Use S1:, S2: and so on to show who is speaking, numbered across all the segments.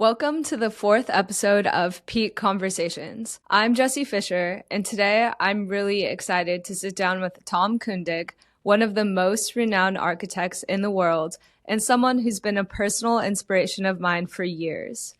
S1: Welcome to the fourth episode of Peak Conversations. I'm Jessie Fischer, and today I'm really excited to sit down with Tom Kundig, one of the most renowned architects in the world, and someone who's been a personal inspiration of mine for years.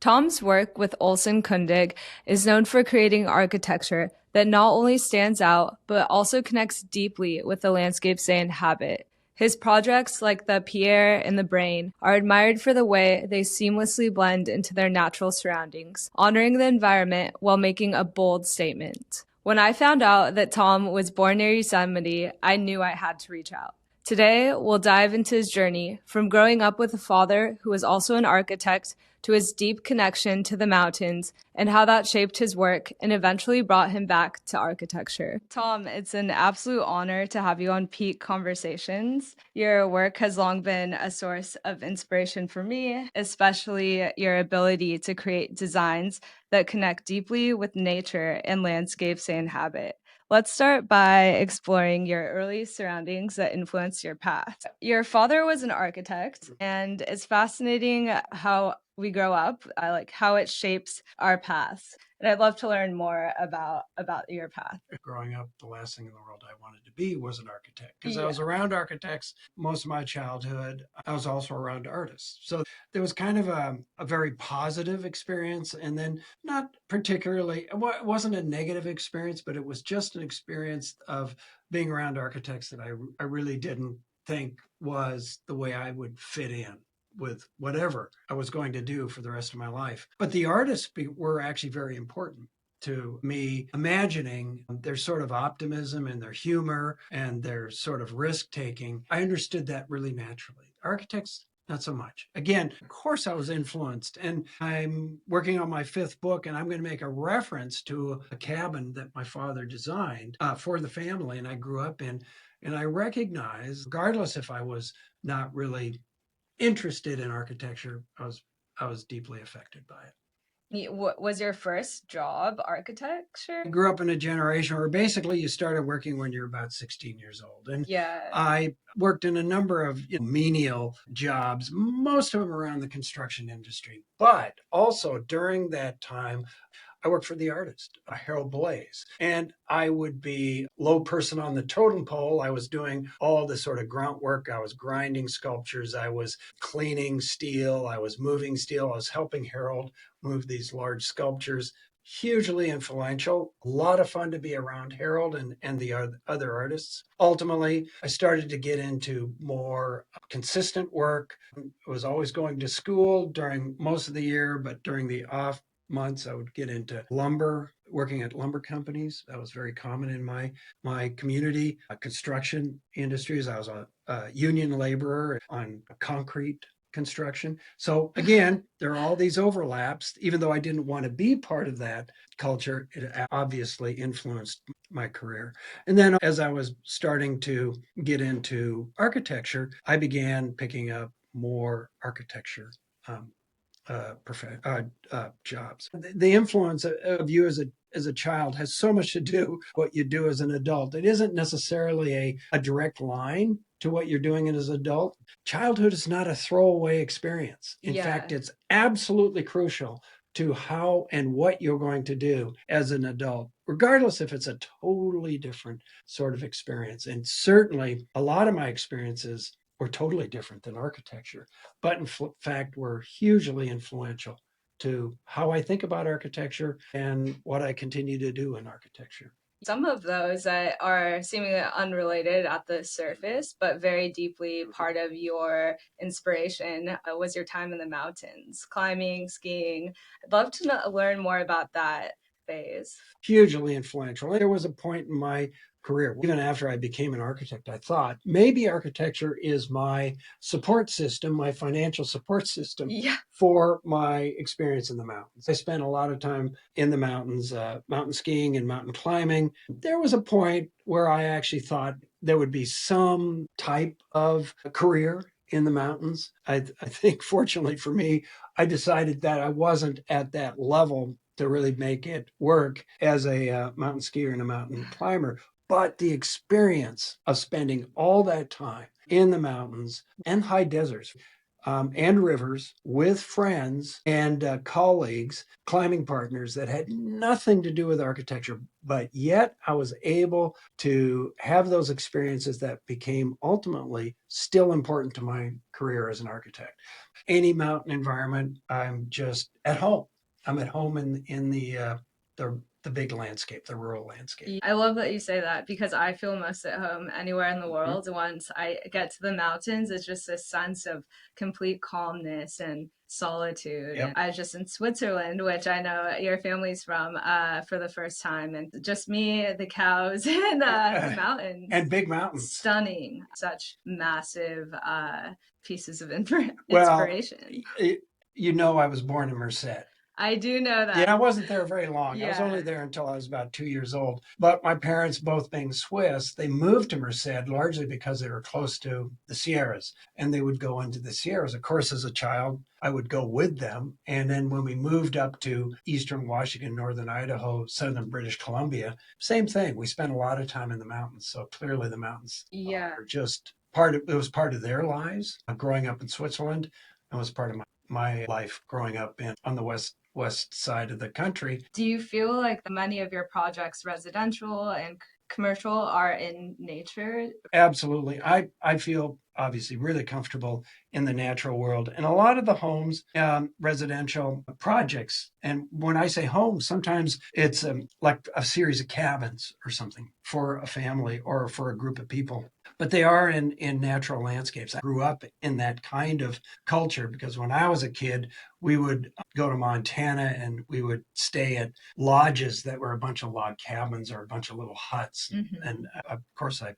S1: Tom's work with Olson Kundig is known for creating architecture that not only stands out, but also connects deeply with the landscapes they inhabit. His projects, like the Pierre and the Brain, are admired for the way they seamlessly blend into their natural surroundings, honoring the environment while making a bold statement. When I found out that Tom was born near Yosemite, I knew I had to reach out. Today, we'll dive into his journey from growing up with a father who was also an architect to his deep connection to the mountains and how that shaped his work and eventually brought him back to architecture. Tom, it's an absolute honor to have you on Peak Conversations. Your work has long been a source of inspiration for me, especially your ability to create designs that connect deeply with nature and landscapes they inhabit. Let's start by exploring your early surroundings that influenced your path. Your father was an architect, and it's fascinating how we grow up, like how it shapes our paths. And I'd love to learn more about your path.
S2: Growing up, the last thing in the world I wanted to be was an architect because I was around architects most of my childhood. I was also around artists. So there was kind of a very positive experience. And then not particularly, it wasn't a negative experience, but it was just an experience of being around architects that I really didn't think was the way I would fit in with whatever I was going to do for the rest of my life. But the artists were actually very important to me, imagining their sort of optimism and their humor and their sort of risk taking. I understood that really naturally. Architects, not so much. Again, of course, I was influenced, and I'm working on my fifth book, and I'm going to make a reference to a cabin that my father designed for the family, and I grew up in. And I recognize, regardless if I was not really interested in architecture, I was deeply affected by it.
S1: Was your first job architecture?
S2: I grew up in a generation where basically you started working when you're about 16 years old. And I worked in a number of menial jobs, most of them around the construction industry. But also during that time, I worked for the artist, Harold Blaze, and I would be low person on the totem pole. I was doing all the sort of grunt work. I was grinding sculptures. I was cleaning steel. I was moving steel. I was helping Harold move these large sculptures. Hugely influential, a lot of fun to be around Harold and the other artists. Ultimately, I started to get into more consistent work. I was always going to school during most of the year, but during the off months, I would get into lumber, working at lumber companies. That was very common in my community. Construction industries. I was a union laborer on concrete construction. So again, there are all these overlaps. Even though I didn't want to be part of that culture, it obviously influenced my career. And then as I was starting to get into architecture, I began picking up more architecture jobs. The influence of you as a child has so much to do what you do as an adult. It isn't necessarily a direct line to what you're doing as an adult. Childhood is not a throwaway experience. In fact, it's absolutely crucial to how and what you're going to do as an adult, regardless if it's a totally different sort of experience. And certainly a lot of my experiences were totally different than architecture, but in fact were hugely influential to how I think about architecture and what I continue to do in architecture.
S1: Some of those that are seemingly unrelated at the surface, but very deeply part of your inspiration was your time in the mountains, climbing, skiing. I'd love to learn more about that phase.
S2: Hugely influential. There was a point in my career, even after I became an architect, I thought maybe architecture is my support system, my financial support system for my experience in the mountains. I spent a lot of time in the mountains, mountain skiing and mountain climbing. There was a point where I actually thought there would be some type of career in the mountains. I think, fortunately for me, I decided that I wasn't at that level to really make it work as a mountain skier and a mountain climber. But the experience of spending all that time in the mountains and high deserts, and rivers with friends and colleagues, climbing partners that had nothing to do with architecture, but yet I was able to have those experiences that became ultimately still important to my career as an architect. Any mountain environment, I'm just at home. I'm at home in the big landscape, the rural landscape.
S1: I love that you say that because I feel most at home anywhere in the world. Once I get to the mountains, it's just a sense of complete calmness and solitude.
S2: Yep.
S1: And I was just in Switzerland, which I know your family's from, for the first time, and just me, the cows, and the mountains.
S2: And big mountains.
S1: Stunning. Such massive pieces of inspiration.
S2: Well, I was born in Merced.
S1: I do know that.
S2: Yeah, I wasn't there very long. Yeah. I was only there until I was about 2 years old. But my parents, both being Swiss, they moved to Merced largely because they were close to the Sierras. And they would go into the Sierras. Of course, as a child, I would go with them. And then when we moved up to eastern Washington, northern Idaho, southern British Columbia, same thing. We spent a lot of time in the mountains. So clearly the mountains are just it was part of their lives. Growing up in Switzerland, it was part of my life growing up on the west side of the country.
S1: Do you feel like many of your projects, residential and commercial, are in nature?
S2: Absolutely. I feel obviously really comfortable in the natural world. And a lot of the homes, residential projects, and when I say homes, sometimes it's like a series of cabins or something for a family or for a group of people. But they are in natural landscapes. I grew up in that kind of culture because when I was a kid, we would go to Montana and we would stay at lodges that were a bunch of log cabins or a bunch of little huts. Mm-hmm. And of course, I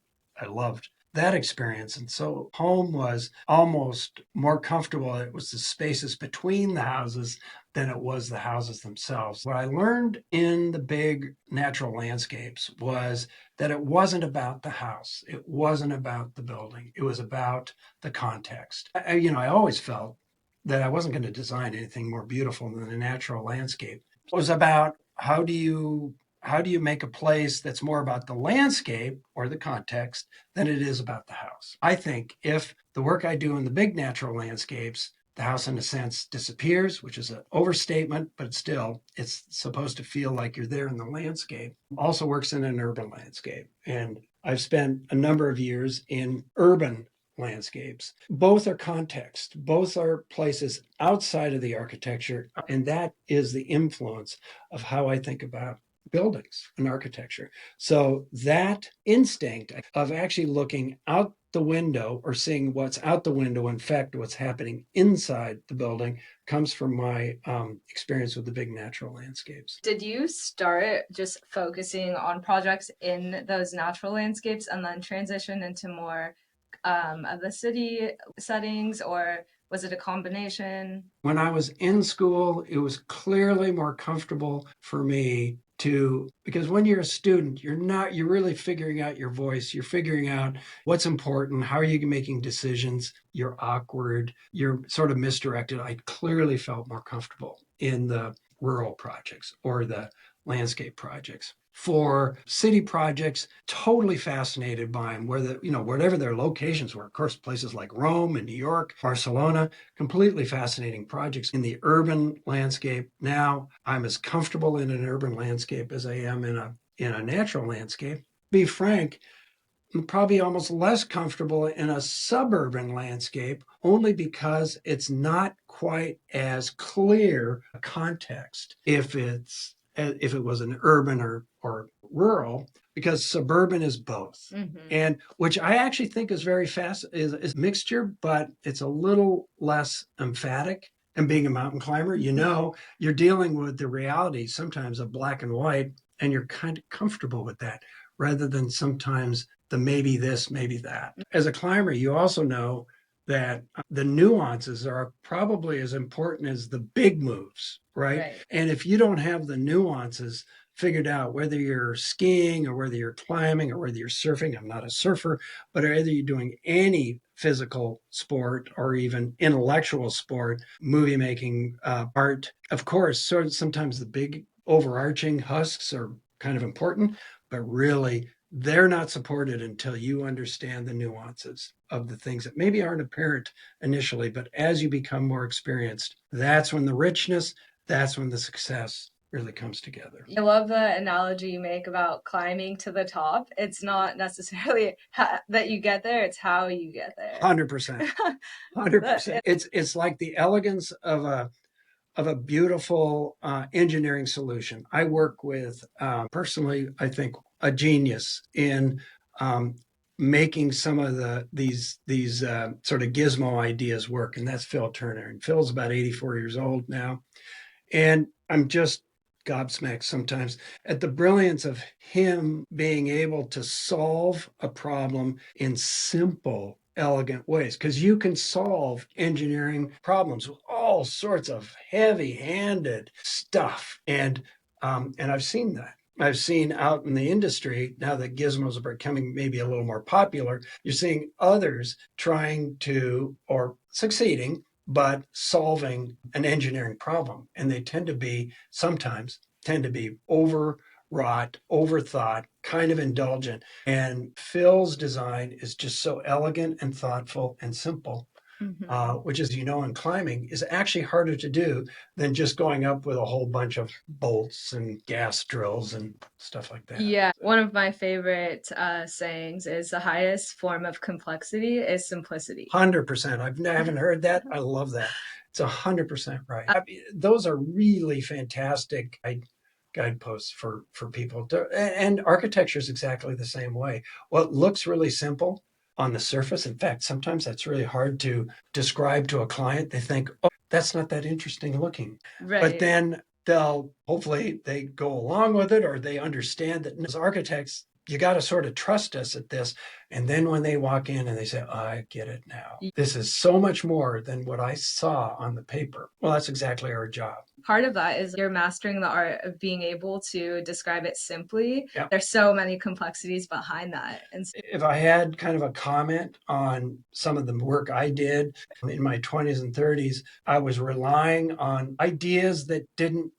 S2: loved that experience. And so home was almost more comfortable. It was the spaces between the houses than it was the houses themselves. What I learned in the big natural landscapes was that it wasn't about the house. It wasn't about the building. It was about the context. I always felt that I wasn't going to design anything more beautiful than a natural landscape. It was about how do you make a place that's more about the landscape or the context than it is about the house? I think if the work I do in the big natural landscapes, the house in a sense disappears, which is an overstatement, but still it's supposed to feel like you're there in the landscape. Also works in an urban landscape. And I've spent a number of years in urban landscapes. Both are context. Both are places outside of the architecture. And that is the influence of how I think about buildings and architecture. So that instinct of actually looking out the window or seeing what's out the window, in fact, what's happening inside the building, comes from my experience with the big natural landscapes.
S1: Did you start just focusing on projects in those natural landscapes and then transition into more of the city settings, or was it a combination?
S2: When I was in school, it was clearly more comfortable for me because when you're a student, you're really figuring out your voice. You're figuring out what's important. How are you making decisions? You're awkward. You're sort of misdirected. I clearly felt more comfortable in the rural projects or the landscape projects. For city projects, totally fascinated by them, whatever their locations were. Of course, places like Rome and New York, Barcelona, completely fascinating projects. In the urban landscape, now I'm as comfortable in an urban landscape as I am in a natural landscape. To be frank, I'm probably almost less comfortable in a suburban landscape only because it's not quite as clear a context if it was an urban or rural, because suburban is both. Mm-hmm. And which I actually think is very fast, is mixture, but it's a little less emphatic. And being a mountain climber, you're dealing with the reality sometimes of black and white, and you're kind of comfortable with that rather than sometimes the maybe this, maybe that. As a climber, you also know that the nuances are probably as important as the big moves, right? And if you don't have the nuances figured out, whether you're skiing or whether you're climbing or whether you're surfing, I'm not a surfer, but whether you're doing any physical sport or even intellectual sport, movie making, art, of course, sometimes the big overarching husks are kind of important, but really they're not supported until you understand the nuances of the things that maybe aren't apparent initially, but as you become more experienced, that's when the richness, that's when the success really comes together.
S1: I love the analogy you make about climbing to the top. It's not necessarily that you get there, it's how you get there.
S2: 100%. 100%. It's like the elegance of a beautiful engineering solution. I work with, personally, I think, a genius in making some of these sort of gizmo ideas work, and that's Phil Turner. And Phil's about 84 years old now, and I'm just gobsmacked sometimes at the brilliance of him being able to solve a problem in simple, elegant ways. Because you can solve engineering problems with all sorts of heavy-handed stuff, and I've seen that. I've seen out in the industry, now that gizmos are becoming maybe a little more popular, you're seeing others trying to, or succeeding, but solving an engineering problem. And they sometimes tend to be overwrought, overthought, kind of indulgent. And Phil's design is just so elegant and thoughtful and simple. Which, as you know, in climbing is actually harder to do than just going up with a whole bunch of bolts and gas drills and stuff like that.
S1: Yeah, one of my favorite sayings is the highest form of complexity is simplicity.
S2: 100%. I haven't heard that. I love that. It's 100% right. Those are really fantastic guideposts for people. And architecture is exactly the same way. What looks really simple on the surface, in fact, sometimes that's really hard to describe to a client. They think, oh, that's not that interesting looking. Right. But then hopefully they go along with it, or they understand that as architects, you got to sort of trust us at this. And then when they walk in and they say, oh, I get it now. This is so much more than what I saw on the paper. Well, that's exactly our job.
S1: Part of that is you're mastering the art of being able to describe it simply. Yep. There's so many complexities behind that. And
S2: if I had kind of a comment on some of the work I did in my 20s and 30s, I was relying on ideas that didn't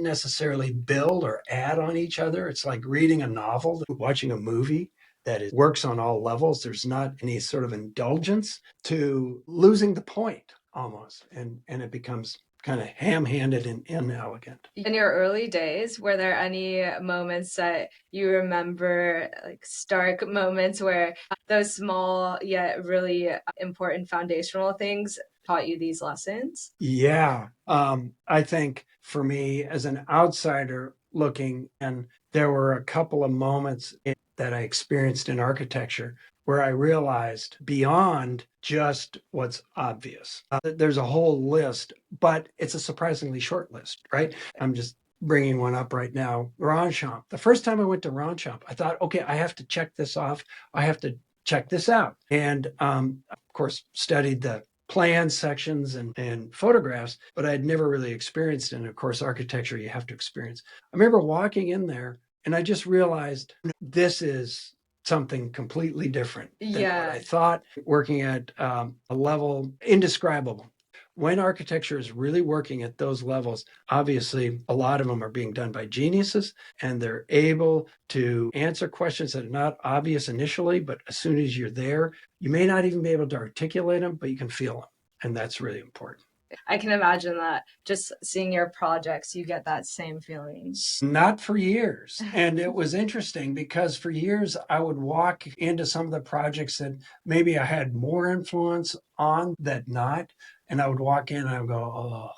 S2: necessarily build or add on each other. It's like reading a novel, watching a movie that works on all levels. There's not any sort of indulgence to losing the point almost. And it becomes kind of ham-handed and inelegant.
S1: In your early days, were there any moments that you remember, like stark moments where those small yet really important foundational things taught you these lessons?
S2: Yeah. I think for me as an outsider looking, and there were a couple of moments that I experienced in architecture where I realized beyond just what's obvious. There's a whole list, but it's a surprisingly short list, right? I'm just bringing one up right now. Ronchamp. The first time I went to Ronchamp, I thought, okay, I have to check this off. I have to check this out. And of course, studied the plan sections and photographs, but I had never really experienced it. And of course, architecture, you have to experience. I remember walking in there and I just realized this is something completely different than what I thought, working at a level indescribable. When architecture is really working at those levels, obviously a lot of them are being done by geniuses, and they're able to answer questions that are not obvious initially, but as soon as you're there, you may not even be able to articulate them, but you can feel them. And that's really important.
S1: I can imagine that just seeing your projects, you get that same feeling.
S2: Not for years. And it was interesting because for years I would walk into some of the projects that maybe I had more influence on than not. And I would walk in and I would go, oh,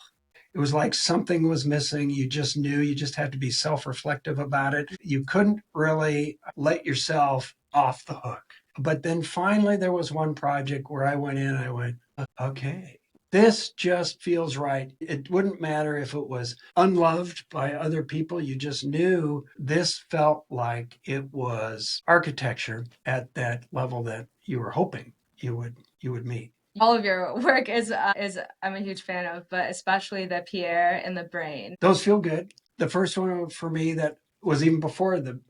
S2: it was like something was missing. You just knew, you just had to be self-reflective about it. You couldn't really let yourself off the hook. But then finally there was one project where I went in and I went, okay, this just feels right. It wouldn't matter if it was unloved by other people. You just knew this felt like it was architecture at that level that you were hoping you would meet.
S1: All of your work is I'm a huge fan of, but especially the Pierre and the brain.
S2: Those feel good. The first one for me that was even before in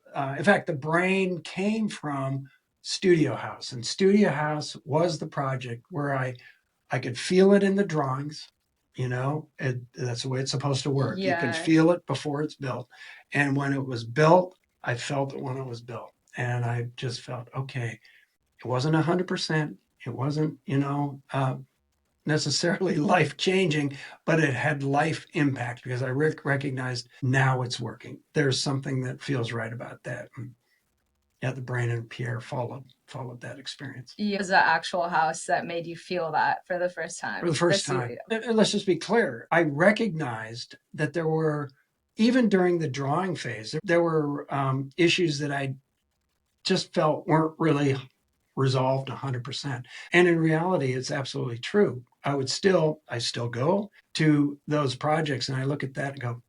S2: fact, the brain came from Studio House, and Studio House was the project where I could feel it in the drawings, that's the way it's supposed to work. Yeah. You can feel it before it's built. And when it was built, I felt it when it was built. And I just felt, okay, it wasn't 100%. It wasn't, necessarily life changing, but it had life impact because I recognized now it's working. There's something that feels right about that. And yeah, the brain and Pierre followed that experience.
S1: It was the actual house that made you feel that for the first time.
S2: For the first time. And let's just be clear. I recognized that there were, even during the drawing phase, there were issues that I just felt weren't really resolved 100%. And in reality, it's absolutely true. I still go to those projects and I look at that and go,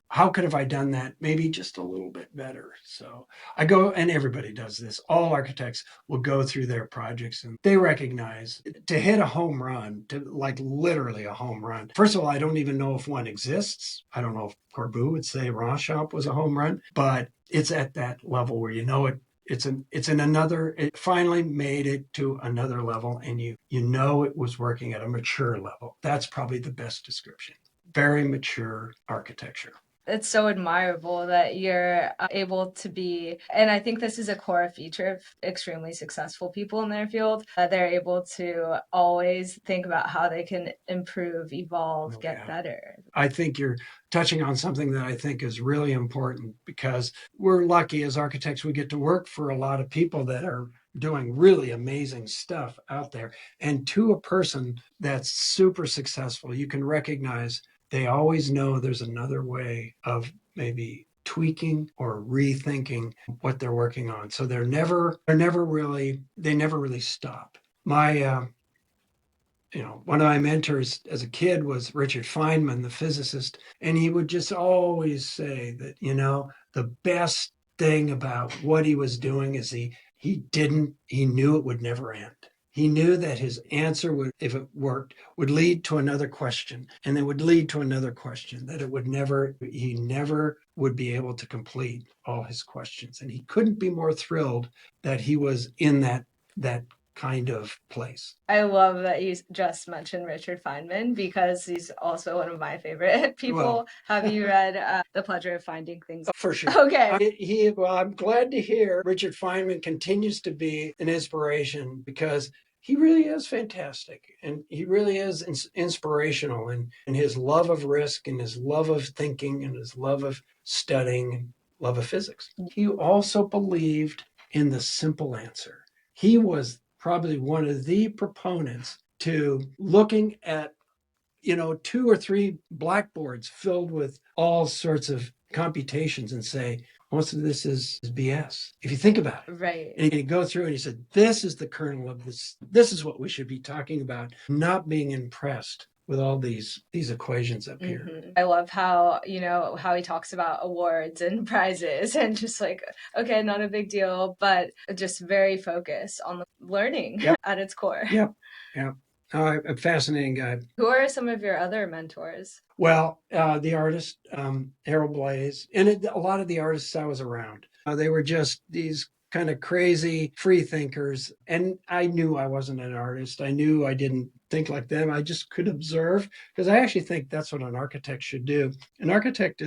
S2: how could have I done that maybe just a little bit better? So I go, and everybody does this. All architects will go through their projects and they recognize to hit a home run, to like literally a home run. First of all, I don't even know if one exists. I don't know if Corbu would say Ronchamp was a home run, but it's at that level where you know it. It finally made it to another level, and you know it was working at a mature level. That's probably the best description. Very mature architecture.
S1: It's so admirable that you're able to be, and I think this is a core feature of extremely successful people in their field. They're able to always think about how they can improve, evolve, get better.
S2: I think you're touching on something that I think is really important because we're lucky as architects. We get to work for a lot of people that are doing really amazing stuff out there. And to a person that's super successful, you can recognize they always know there's another way of maybe tweaking or rethinking what they're working on. So they never really stop. My one of my mentors as a kid was Richard Feynman, the physicist, and he would just always say that, the best thing about what he was doing is he knew it would never end. He knew that his answer would, if it worked, would lead to another question, and then would lead to another question, that he never would be able to complete all his questions. And he couldn't be more thrilled that he was in that kind of place.
S1: I love that you just mentioned Richard Feynman because he's also one of my favorite people. Well, have you read The Pleasure of Finding Things?
S2: For sure.
S1: Okay.
S2: I'm glad to hear Richard Feynman continues to be an inspiration because he really is fantastic and he really is inspirational in his love of risk and his love of thinking and his love of studying and love of physics. He also believed in the simple answer. He was probably one of the proponents to looking at, 2 or 3 blackboards filled with all sorts of computations and say, most of this is BS. If you think about it.
S1: Right.
S2: And you go through and you said, this is the kernel of this. This is what we should be talking about, not being impressed with all these equations up here.
S1: Mm-hmm. I love how, how he talks about awards and prizes and just like, okay, not a big deal, but just very focused on learning at its core.
S2: Yep. A fascinating guy.
S1: Who are some of your other mentors?
S2: Well, the artist, Harold Blaze, and a lot of the artists I was around. They were just these kind of crazy free thinkers. And I knew I wasn't an artist. I knew I didn't think like them. I just could observe because I actually think that's what an architect should do. An architect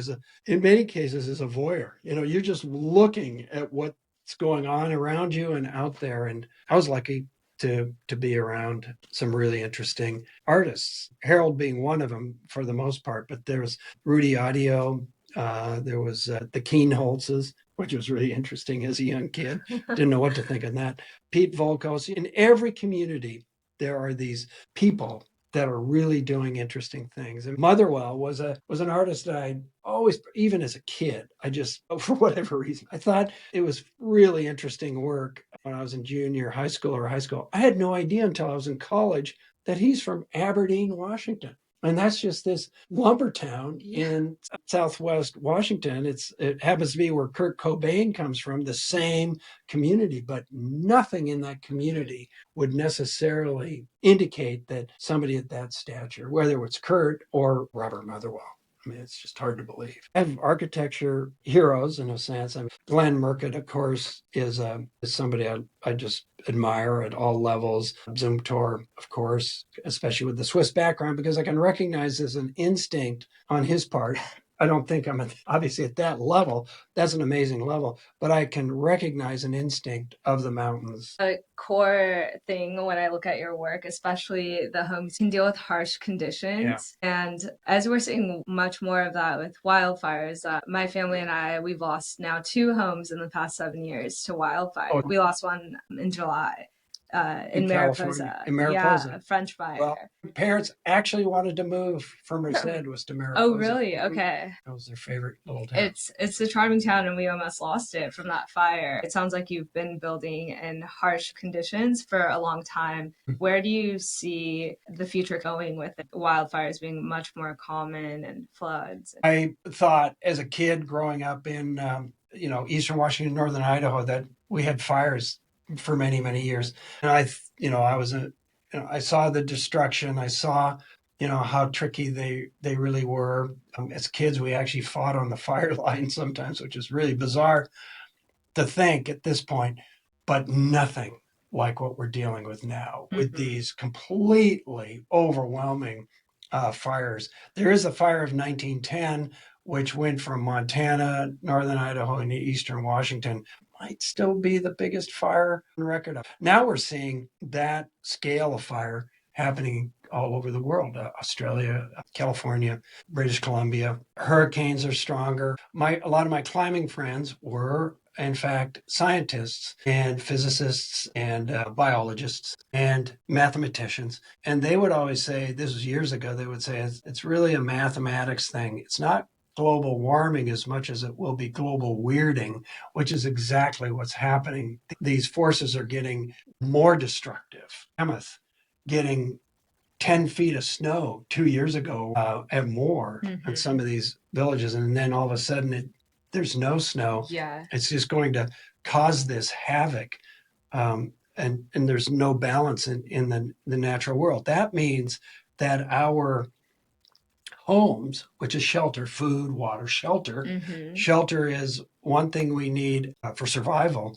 S2: in many cases, is a voyeur. You're just looking at what's going on around you and out there. And I was lucky to be around some really interesting artists, Harold being one of them for the most part, but there was Rudy Audio, there was the Keenholzes, which was really interesting as a young kid. Didn't know what to think of that. Pete Volkos. In every community, there are these people that are really doing interesting things. And Motherwell was an artist that I always, even as a kid, I just, for whatever reason, I thought it was really interesting work when I was in junior high school or high school. I had no idea until I was in college that he's from Aberdeen, Washington. And that's just this lumber town in Southwest Washington. It happens to be where Kurt Cobain comes from, the same community, but nothing in that community would necessarily indicate that somebody at that stature, whether it's Kurt or Robert Motherwell. I mean, it's just hard to believe. I have architecture heroes in a sense. Glenn Murcutt, of course, is somebody I just admire at all levels. Zumthor, of course, especially with the Swiss background, because I can recognize there's an instinct on his part I don't think I'm obviously at that level. That's an amazing level, but I can recognize an instinct of the mountains.
S1: A core thing when I look at your work, especially the homes can deal with harsh conditions. Yeah. And as we're seeing much more of that with wildfires, my family and I, we've lost now 2 homes in the past 7 years to wildfire. Oh. We lost one in July. In Mariposa.
S2: In Mariposa.
S1: Yeah, French fire.
S2: Well, parents actually wanted to move from Merced was to Mariposa.
S1: Oh, really? Okay.
S2: That was their favorite little town.
S1: It's a charming town, and we almost lost it from that fire. It sounds like you've been building in harsh conditions for a long time. Where do you see the future going with it? Wildfires being much more common and floods?
S2: I thought as a kid growing up in Eastern Washington, Northern Idaho, that we had fires for many, many years. And I saw the destruction. I saw, how tricky they really were. As kids, we actually fought on the fire line sometimes, which is really bizarre to think at this point, but nothing like what we're dealing with now with these completely overwhelming fires. There is a fire of 1910, which went from Montana, Northern Idaho, and Eastern Washington. Might still be the biggest fire on record. Now we're seeing that scale of fire happening all over the world. Australia, California, British Columbia. Hurricanes are stronger. A lot of my climbing friends were, in fact, scientists and physicists and biologists and mathematicians. And they would always say, this was years ago, they would say, it's really a mathematics thing. It's not global warming as much as it will be global weirding, which is exactly what's happening. These forces are getting more destructive. Mammoth getting 10 feet of snow 2 years ago and more in some of these villages. And then all of a sudden there's no snow.
S1: Yeah.
S2: It's just going to cause this havoc. And there's no balance in the natural world. That means that our homes, which is shelter, food, water, shelter. Shelter is one thing we need for survival.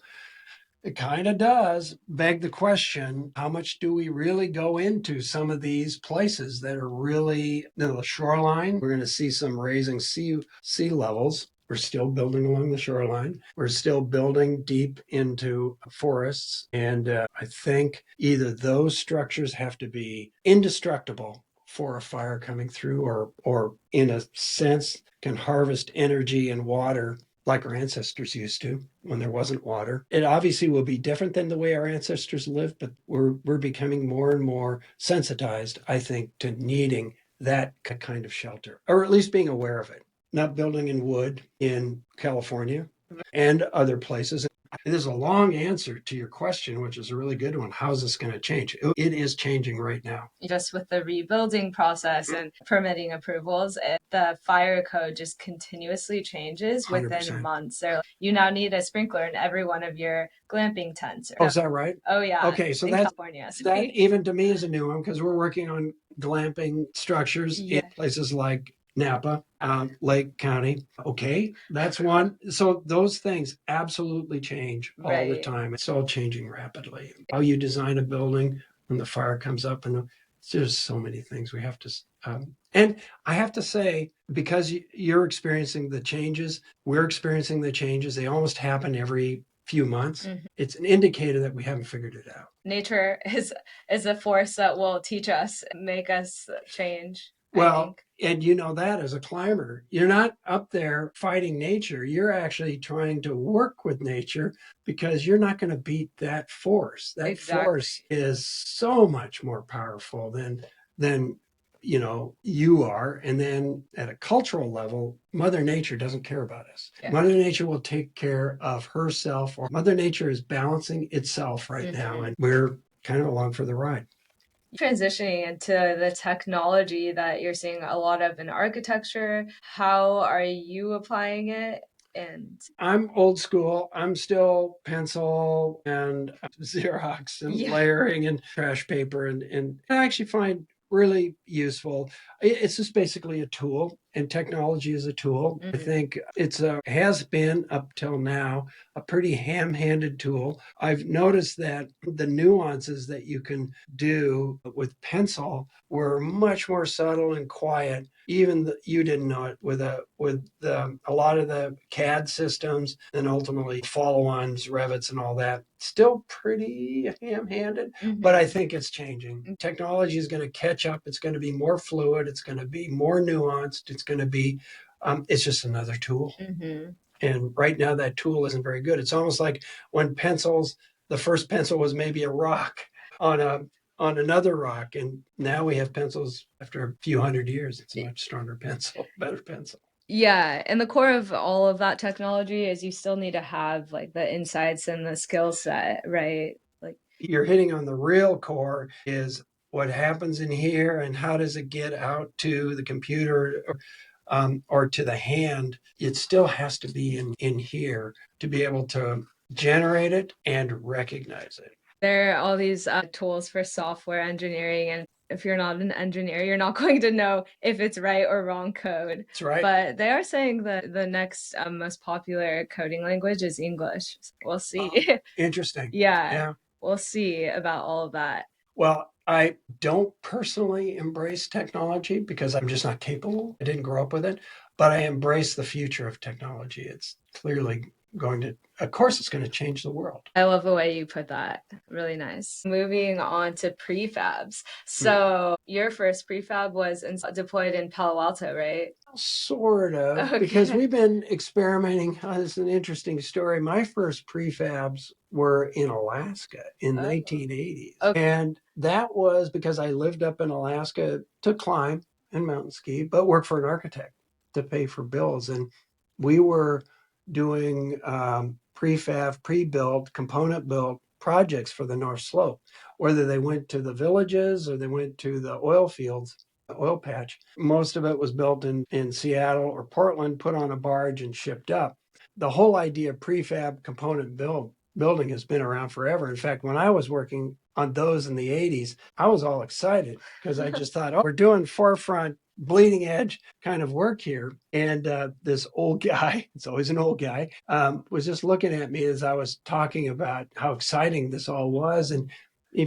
S2: It kind of does beg the question, how much do we really go into some of these places that are really, the shoreline? We're going to see some raising sea levels. We're still building along the shoreline. We're still building deep into forests. And I think either those structures have to be indestructible for a fire coming through, or in a sense can harvest energy and water like our ancestors used to when there wasn't water. It obviously will be different than the way our ancestors lived, but we're becoming more and more sensitized, I think, to needing that kind of shelter, or at least being aware of it. Not building in wood in California and other places. There's a long answer to your question, which is a really good one. How is this going to change? It is changing right now.
S1: Just with the rebuilding process and permitting approvals, the fire code just continuously changes 100%. Within months. You now need a sprinkler in every one of your glamping tents.
S2: Oh, is that right?
S1: Oh, yeah.
S2: Okay, so California. That even to me is a new one, because we're working on glamping structures in places like Napa, Lake County. Okay, that's one. So those things absolutely change all the time. It's all changing rapidly. How you design a building when the fire comes up, and there's so many things we have to. And I have to say, because you're experiencing the changes, we're experiencing the changes. They almost happen every few months. It's an indicator that we haven't figured it out.
S1: Nature is a force that will teach us, make us change.
S2: Well, and you know that as a climber, you're not up there fighting nature. You're actually trying to work with nature, because you're not going to beat that force. That force is so much more powerful than you are. And then at a cultural level, Mother Nature doesn't care about us. Yeah. Mother Nature will take care of herself, or Mother Nature is balancing itself right now, and we're kind of along for the ride.
S1: Transitioning into the technology that you're seeing a lot of in architecture, how are you applying it? And
S2: I'm old school. I'm still pencil and Xerox and layering and trash paper, and I actually find really useful. It's just basically a tool, and technology is a tool. I think it's has been up till now a pretty ham-handed tool. I've noticed that the nuances that you can do with pencil were much more subtle and quiet even you didn't know it with a lot of the CAD systems and ultimately follow-ons, Revits and all that. Still pretty ham-handed, but I think it's changing. Technology is going to catch up. It's going to be more fluid. It's going to be more nuanced. It's going to be, it's just another tool. And right now that tool isn't very good. It's almost like when the first pencil was maybe a rock on another rock, and now we have pencils after a few hundred years. It's a much stronger pencil, better pencil.
S1: Yeah, and the core of all of that technology is you still need to have like the insights and the skill set, right? Like
S2: you're hitting on the real core is what happens in here and how does it get out to the computer or to the hand. It still has to be in here to be able to generate it and recognize it.
S1: There are all these tools for software engineering, and if you're not an engineer, you're not going to know if it's right or wrong code.
S2: That's right.
S1: But they are saying that the next most popular coding language is English. We'll see.
S2: Interesting.
S1: Yeah. We'll see about all of that.
S2: Well, I don't personally embrace technology because I'm just not capable. I didn't grow up with it, but I embrace the future of technology. It's clearly of course, it's going to change the world.
S1: I love the way you put that. Really nice. Moving on to prefabs. So your first prefab was deployed in Palo Alto, right?
S2: Sort of, because we've been experimenting. This is an interesting story. My first prefabs were in Alaska in 1980s. And that was because I lived up in Alaska to climb and mountain ski, but worked for an architect to pay for bills. And we were doing prefab, pre-built, component built projects for the North Slope, whether they went to the villages or they went to the oil fields, oil patch. Most of it was built in Seattle or Portland, put on a barge and shipped up. The whole idea of prefab component building has been around forever. In fact, when I was working on those in the 80s, I was all excited because I just thought, we're doing forefront bleeding edge kind of work here. And this old guy, it's always an old guy, was just looking at me as I was talking about how exciting this all was. And he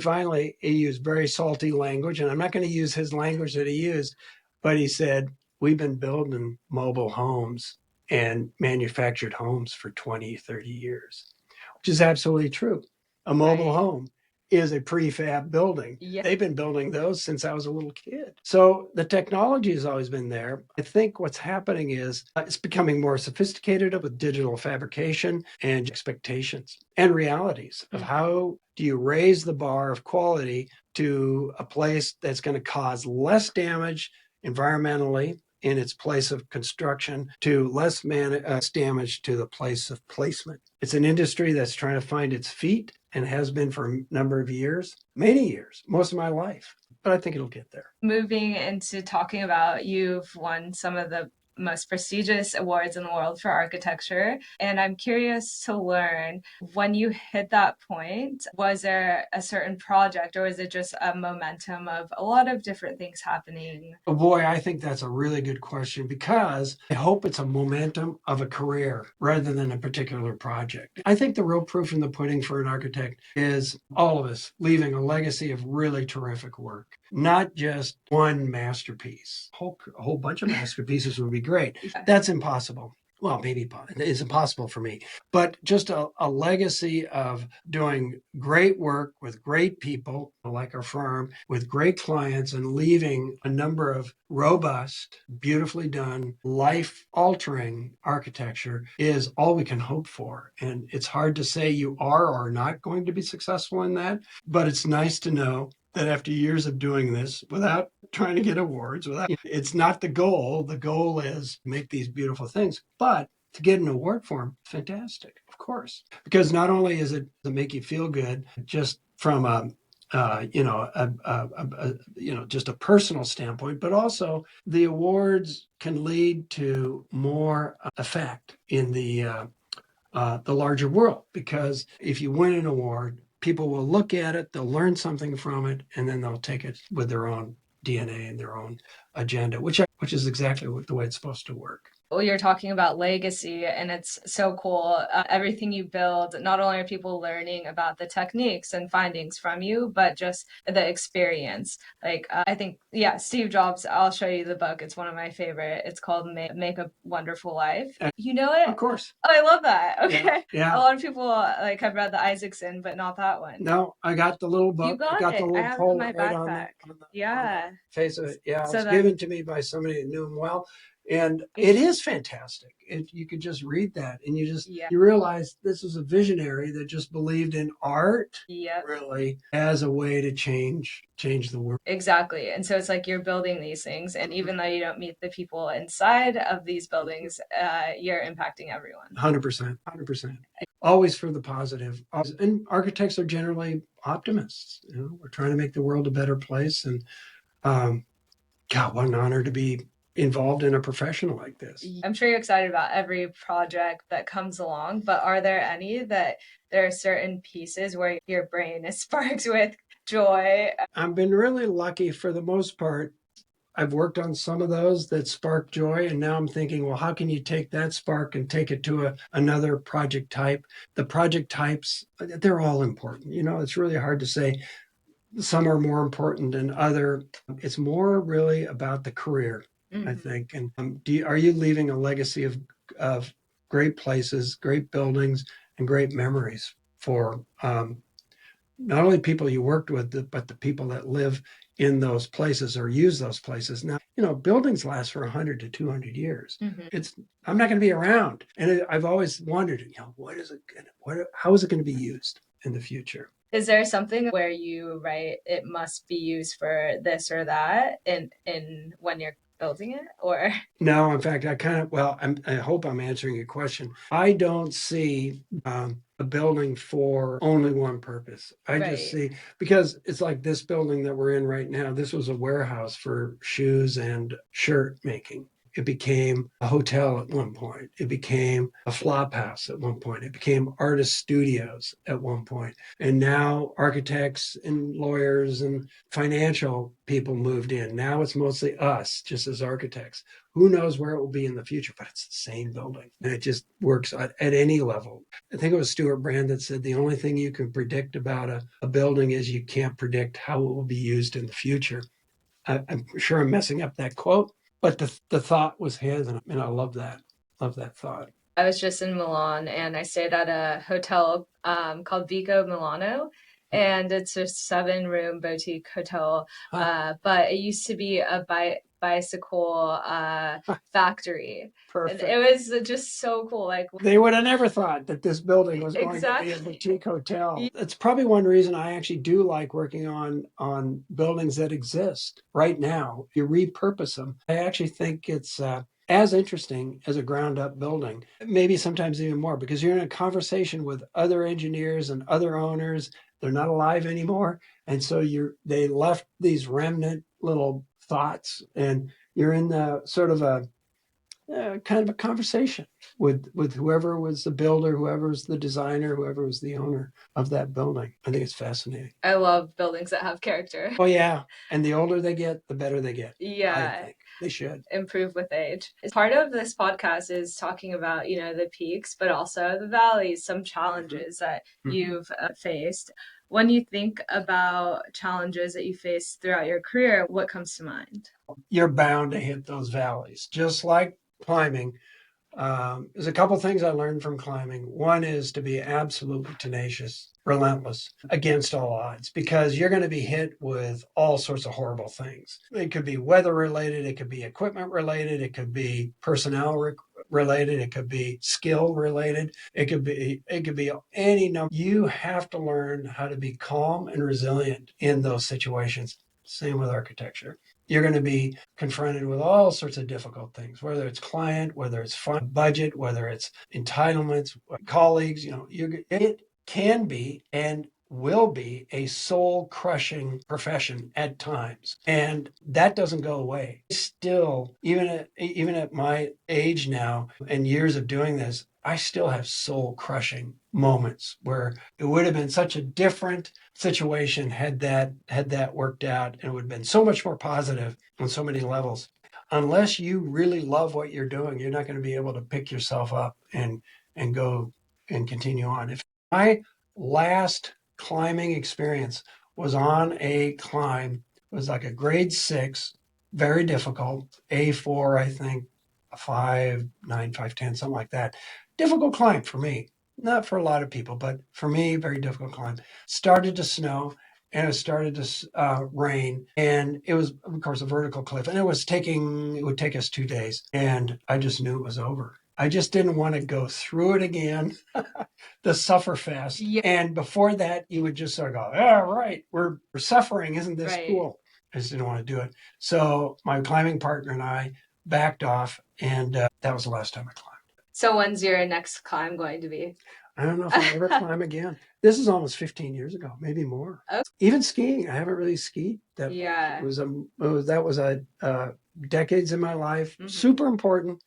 S2: used very salty language, and I'm not going to use his language that he used, but he said, we've been building mobile homes and manufactured homes for 20, 30 years, which is absolutely true. A mobile home is a prefab building. They've been building those since I was a little kid. So the technology has always been there. I think what's happening is it's becoming more sophisticated with digital fabrication and expectations and realities of how do you raise the bar of quality to a place that's going to cause less damage environmentally in its place of construction to less damage to the place of placement. It's an industry that's trying to find its feet and has been for a number of years, many years, most of my life. But I think it'll get there.
S1: Moving into talking about, you've won some of the most prestigious awards in the world for architecture. And I'm curious to learn, when you hit that point, was there a certain project or was it just a momentum of a lot of different things happening?
S2: Oh boy, I think that's a really good question because I hope it's a momentum of a career rather than a particular project. I think the real proof in the pudding for an architect is all of us leaving a legacy of really terrific work, not just one masterpiece. A whole bunch of masterpieces would be great. That's impossible. Well, maybe it's impossible for me, but just a legacy of doing great work with great people like our firm, with great clients, and leaving a number of robust, beautifully done, life-altering architecture is all we can hope for. And it's hard to say you are or are not going to be successful in that, but it's nice to know that after years of doing this without trying to get awards, it's not the goal. The goal is to make these beautiful things, but to get an award for them, fantastic, of course. Because not only is it to make you feel good, just from just a personal standpoint, but also the awards can lead to more effect in the larger world. Because if you win an award, people will look at it, they'll learn something from it, and then they'll take it with their own DNA and their own agenda, which is exactly the way it's supposed to work.
S1: Well, you're talking about legacy, and it's so cool. Everything you build, not only are people learning about the techniques and findings from you, but just the experience. Like, I think, yeah, Steve Jobs, I'll show you the book. It's one of my favorite. It's called Make a Wonderful Life. You know it?
S2: Of course.
S1: Oh, I love that. Okay.
S2: Yeah.
S1: A lot of people like have read the Isaacson, but not that one.
S2: No, I got the little book.
S1: You got
S2: I got
S1: it.
S2: the
S1: I
S2: little
S1: have it in
S2: poll
S1: my
S2: right
S1: backpack.
S2: on the
S1: Yeah.
S2: face of it. Yeah, it
S1: So
S2: was
S1: then,
S2: given to me by somebody that knew him well. And it is fantastic. You could just read that and you realize this was a visionary that just believed in art really as a way to change the world.
S1: Exactly. And so it's like you're building these things, and even though you don't meet the people inside of these buildings, you're impacting everyone.
S2: 100%. 100%. Always for the positive. And architects are generally optimists. You know, we're trying to make the world a better place. And God, what an honor to be involved in a profession like this.
S1: I'm sure you're excited about every project that comes along, but are there any that there are certain pieces where your brain is sparked with joy?
S2: I've been really lucky for the most part. I've worked on some of those that spark joy, and now I'm thinking, well, how can you take that spark and take it to another project type? The project types, they're all important. You know, it's really hard to say some are more important than other. It's more really about the career, I think. And are you leaving a legacy of great places, great buildings, and great memories for not only people you worked with, but the people that live in those places or use those places? Now, you know, buildings last for 100 to 200 years. I'm not going to be around. And I've always wondered, you know, how is it going to be used in the future? Is
S1: there something where you write it must be used for this or that in when you're building it, or?
S2: No, in fact, I hope I'm answering your question. I don't see a building for only one purpose. I just see, because it's like this building that we're in right now, this was a warehouse for shoes and shirt making. It became a hotel at one point. It became a flop house at one point. It became artist studios at one point. And now architects and lawyers and financial people moved in. Now it's mostly us, just as architects. Who knows where it will be in the future, but it's the same building. And it just works at any level. I think it was Stuart Brand that said the only thing you can predict about a building is you can't predict how it will be used in the future. I'm sure I'm messing up that quote, but the thought was his, and I love that thought.
S1: I was just in Milan, and I stayed at a hotel called Vico Milano, and it's a 7-room boutique hotel. But it used to be a bicycle factory. Perfect. It was just so cool. Like,
S2: they would have never thought that this building was going to be a boutique hotel. It's probably one reason I actually do like working on buildings that exist right now. You repurpose them. I actually think it's as interesting as a ground up building, maybe sometimes even more, because you're in a conversation with other engineers and other owners. They're not alive anymore. And so they left these remnant little thoughts, and you're in the sort of a kind of a conversation with whoever was the builder, whoever was the designer, whoever was the owner of that building. I think it's fascinating.
S1: I love buildings that have character.
S2: Oh yeah, and the older they get, the better they get.
S1: Yeah,
S2: I think they should
S1: improve with age. Part of this podcast is talking about, you know, the peaks, but also the valleys, some challenges that you've faced. When you think about challenges that you faced throughout your career, what comes to mind?
S2: You're bound to hit those valleys, just like climbing. There's a couple things I learned from climbing. One is to be absolutely tenacious, relentless, against all odds, because you're going to be hit with all sorts of horrible things. It could be weather related, it could be equipment related, it could be personnel related, it could be skill related, it could be any number. You have to learn how to be calm and resilient in those situations. Same with architecture. You're going to be confronted with all sorts of difficult things, whether it's client, whether it's budget, whether it's entitlements, colleagues. You know, it can be and will be a soul-crushing profession at times, and that doesn't go away. Still, even at my age now and years of doing this, I still have soul-crushing moments where it would have been such a different situation had that worked out, and it would have been so much more positive on so many levels. unless you really love what you're doing, you're not going to be able to pick yourself up and go and continue on. If my last climbing experience was on a climb, it was like a grade 6, very difficult, A4, I think, a 5, 9, 5, 10, something like that. Difficult climb for me. Not for a lot of people, but for me, very difficult climb. Started to snow and it started to rain, and it was, of course, a vertical cliff, and it would take us 2 days, and I just knew it was over. I just didn't want to go through it again, the sufferfest. Yeah. And before that, you would just sort of go, "Yeah, right, we're suffering. Isn't this cool?" I just didn't want to do it. So my climbing partner and I backed off, and that was the last time I climbed.
S1: So when's your next climb going to be?
S2: I don't know if I'll ever climb again. This is almost 15 years ago, maybe more. Oh. Even skiing, I haven't really skied. That was decades in my life. Mm-hmm. Super important.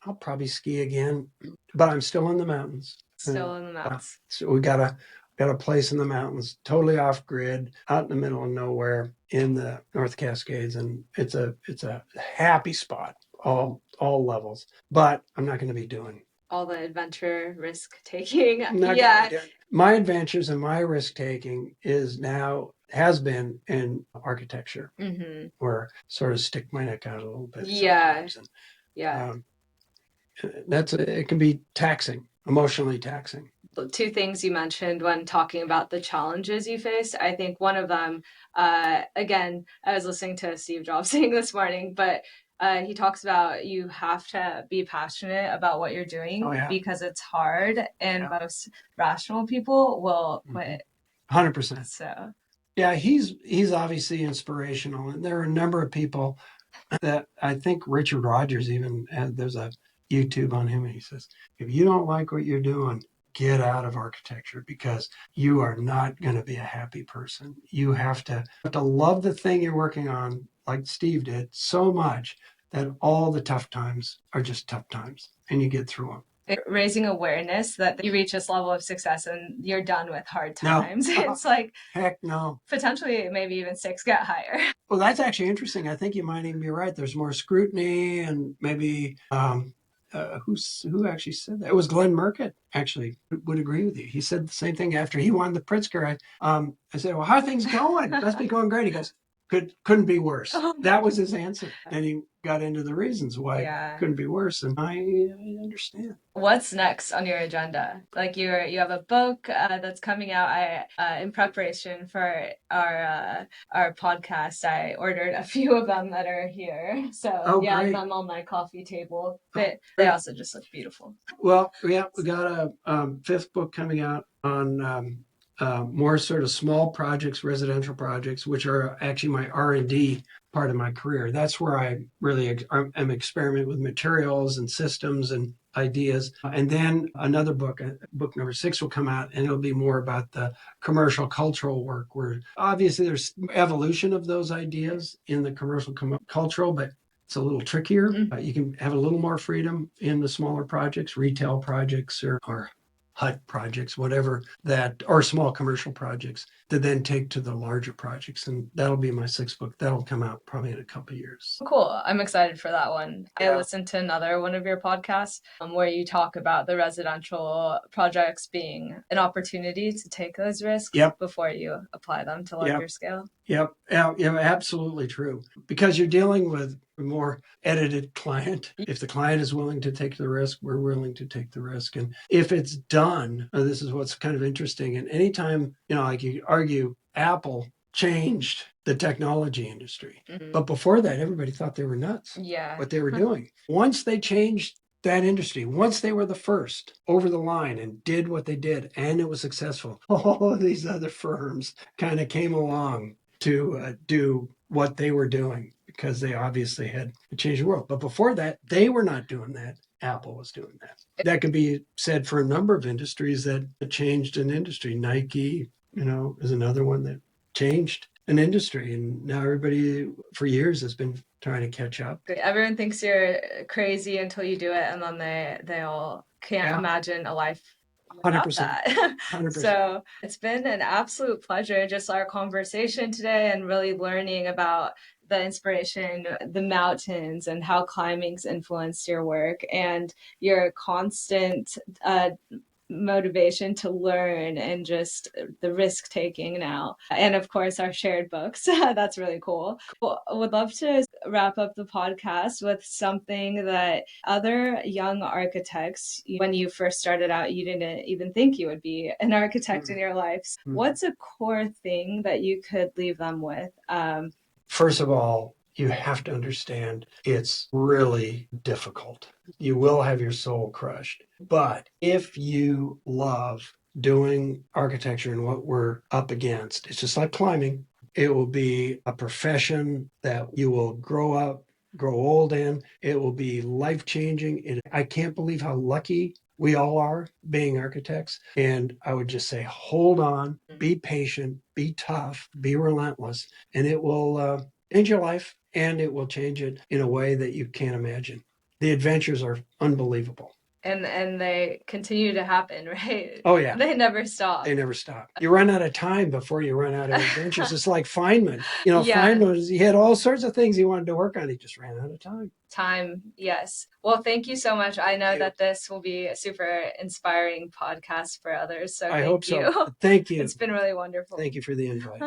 S2: I'll probably ski again, but I'm still in the mountains.
S1: Still in the mountains.
S2: So we got a place in the mountains, totally off grid, out in the middle of nowhere in the North Cascades, and it's a happy spot, all levels. But I'm not going to be doing
S1: all the adventure risk taking.
S2: My adventures and my risk taking has been in architecture, mm-hmm. where I sort of stick my neck out a little bit. It can be taxing, emotionally taxing.
S1: The two things you mentioned when talking about the challenges you faced, I think one of them, again, I was listening to Steve Jobs saying this morning, but he talks about you have to be passionate about what you're doing because it's hard, and most rational people will quit.
S2: 100%.
S1: So,
S2: yeah, he's obviously inspirational, and there are a number of people that I think Richard Rogers even there's a YouTube on him, and he says, if you don't like what you're doing, get out of architecture, because you are not going to be a happy person. You have to love the thing you're working on, like Steve did, so much that all the tough times are just tough times and you get through them.
S1: Raising awareness that you reach this level of success and you're done with hard times. No. It's like,
S2: heck no.
S1: Potentially maybe even 6 get higher.
S2: Well, that's actually interesting. I think you might even be right. There's more scrutiny, and maybe who actually said that? It was Glenn Murcutt, actually, would agree with you. He said the same thing after he won the Pritzker. I said, well, how are things going? Must be going great. He goes, couldn't be worse. That was his answer. And he got into the reasons why it couldn't be worse. And I understand.
S1: What's next on your agenda? Like you have a book that's coming out. In preparation for our podcast, I ordered a few of them that are here. So great. I'm on my coffee table. But they also just look beautiful.
S2: Well, we got a 5th book coming out on more sort of small projects, residential projects, which are actually my R&D part of my career. That's where I really am experimenting with materials and systems and ideas. And then another book number 6 will come out, and it'll be more about the commercial cultural work, where obviously there's evolution of those ideas in the commercial cultural, but it's a little trickier. Mm-hmm. You can have a little more freedom in the smaller projects, retail projects or hut projects, whatever that, or small commercial projects, to then take to the larger projects. And that'll be my 6th book. That'll come out probably in a couple of years.
S1: Cool. I'm excited for that one. I listened to another one of your podcasts where you talk about the residential projects being an opportunity to take those risks before you apply them to larger scale.
S2: Yep. Yeah, absolutely true. Because you're dealing with a more edited client. If the client is willing to take the risk, we're willing to take the risk. And if it's done, this is what's kind of interesting. And anytime, like you argue, Apple changed the technology industry. Mm-hmm. But before that, everybody thought they were nuts. What they were doing. Once they changed that industry, once they were the first over the line and did what they did, and it was successful, all of these other firms kind of came along to do what they were doing, because they obviously had changed the world. But before that, they were not doing that. Apple was doing that. That could be said for a number of industries that changed an industry. Nike, is another one that changed an industry. And now everybody for years has been trying to catch up.
S1: Everyone thinks you're crazy until you do it. And then they all can't imagine a life 100%. 100%. So it's been an absolute pleasure, just our conversation today, and really learning about the inspiration, the mountains, and how climbing's influenced your work, and your constant motivation to learn and just the risk taking now. And of course, our shared books. That's really cool. Well, I would love to wrap up the podcast with something that other young architects, when you first started out, you didn't even think you would be an architect in your life. What's a core thing that you could leave them with?
S2: First of all, you have to understand it's really difficult. You will have your soul crushed. But if you love doing architecture and what we're up against, it's just like climbing. It will be a profession that you will grow old in. It will be life-changing. And I can't believe how lucky we all are being architects. And I would just say, hold on, be patient, be tough, be relentless, and it will change your life, and it will change it in a way that you can't imagine. The adventures are unbelievable.
S1: And they continue to happen, right?
S2: Oh, yeah.
S1: They never stop.
S2: They never stop. You run out of time before you run out of adventures. It's like Feynman. Feynman, he had all sorts of things he wanted to work on. He just ran out of time.
S1: Yes. Well, thank you so much. I know that this will be a super inspiring podcast for others. So I hope so.
S2: Thank you.
S1: It's been really wonderful.
S2: Thank you for the invite.